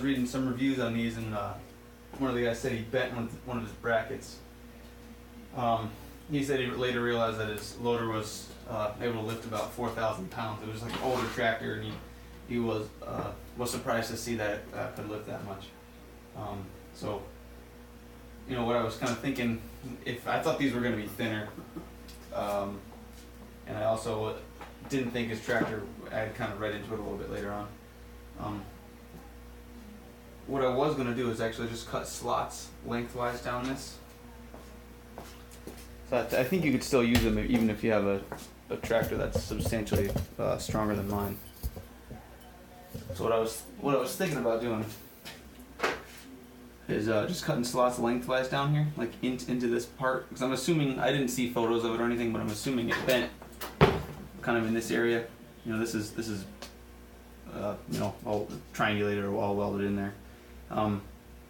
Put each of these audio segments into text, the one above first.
was reading some reviews on these, and one of the guys said he bent one of his brackets. He said he later realized that his loader was able to lift about 4,000 pounds. It was like an older tractor, and he was surprised to see that it could lift that much. So, you know, what I was kind of thinking, if I thought these were going to be thinner, and I also didn't think his tractor, I had kind of read into it a little bit later on. What I was going to do is actually just cut slots lengthwise down this. So I think you could still use them even if you have a tractor that's substantially stronger than mine. So what I was thinking about doing is just cutting slots lengthwise down here, like into this part, because I'm assuming, I didn't see photos of it or anything, but I'm assuming it bent kind of in this area. You know, this is you know, all triangulated or all welded in there.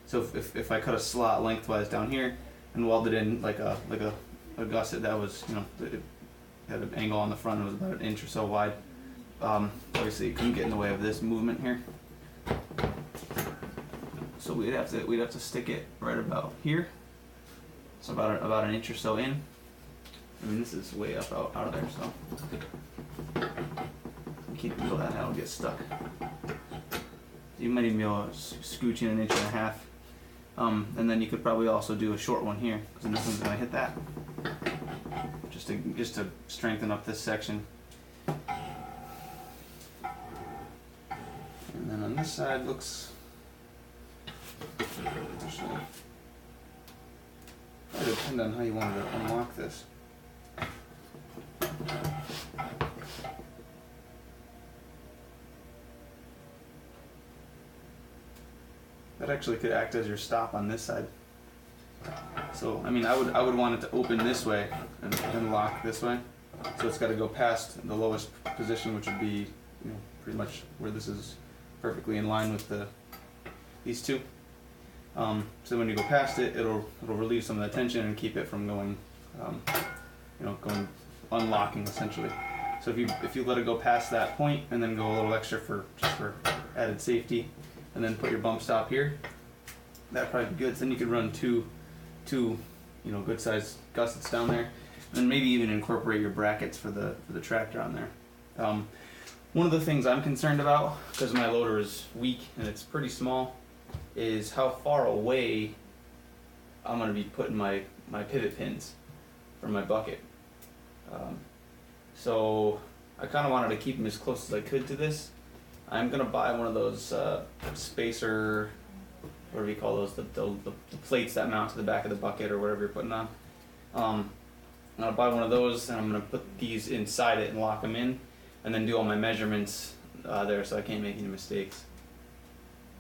So if I cut a slot lengthwise down here and welded in like a gusset that was, you know, it had an angle on the front, it was about 1 inch or so wide. Obviously it couldn't get in the way of this movement here. So we'd have to stick it right about here. So about 1 inch or so in. I mean, this is way up out of there, so keep it below that, that'll get stuck. You might even be able to scooch in 1.5 inches. And then you could probably also do a short one here, because then this one's going to hit that. Just to strengthen up this section. And then on this side looks, actually, it would depend on how you wanted to unlock this. That actually could act as your stop on this side. So, I mean, I would want it to open this way and lock this way. So it's got to go past the lowest position, which would be, you know, pretty much where this is perfectly in line with these two. So when you go past it, it'll relieve some of the tension and keep it from going, you know, unlocking essentially. So if you let it go past that point and then go a little extra just for added safety, and then put your bump stop here, that'd probably be good. So then you could run two, you know, good sized gussets down there, and maybe even incorporate your brackets for the tractor on there. One of the things I'm concerned about, because my loader is weak and it's pretty small, is how far away I'm going to be putting my pivot pins for my bucket. So I kind of wanted to keep them as close as I could to this. I'm going to buy one of those spacer, what do we call those, the plates that mount to the back of the bucket or whatever you're putting on. I'm going to buy one of those, and I'm going to put these inside it and lock them in, and then do all my measurements there so I can't make any mistakes.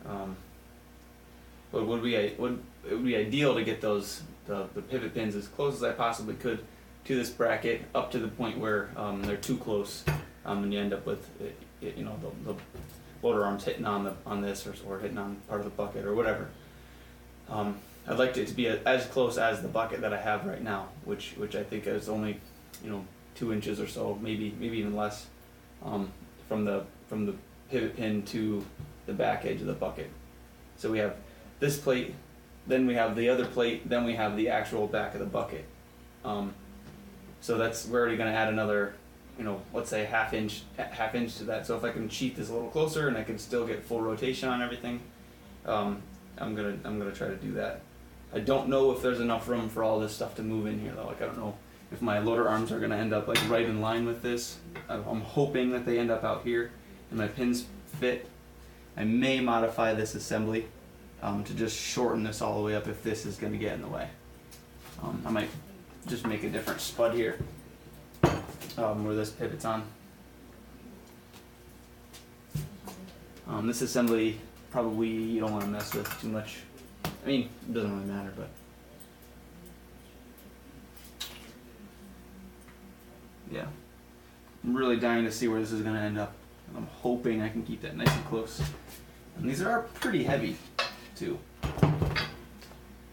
But it would be ideal to get the pivot pins as close as I possibly could to this bracket, up to the point where they're too close, and you end up with you know, the loader arms hitting on this or hitting on part of the bucket or whatever. I'd like it to be as close as the bucket that I have right now, which I think is only, you know, 2 inches or so, maybe even less, from the pivot pin to the back edge of the bucket. So we have this plate, then we have the other plate, then we have the actual back of the bucket. So we're already going to add another, you know, let's say half inch to that. So if I can cheat this a little closer and I can still get full rotation on everything, I'm gonna try to do that. I don't know if there's enough room for all this stuff to move in here though. Like, I don't know if my loader arms are gonna end up like right in line with this. I'm hoping that they end up out here and my pins fit. I may modify this assembly to just shorten this all the way up if this is gonna get in the way. I might just make a different spud here. Where this pivot's on. This assembly probably you don't want to mess with too much. I mean, it doesn't really matter, but yeah, I'm really dying to see where this is going to end up. I'm hoping I can keep that nice and close. And these are pretty heavy, too.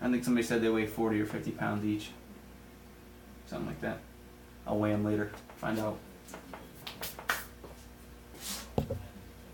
I think somebody said they weigh 40 or 50 pounds each, something like that. I'll weigh them later, find out.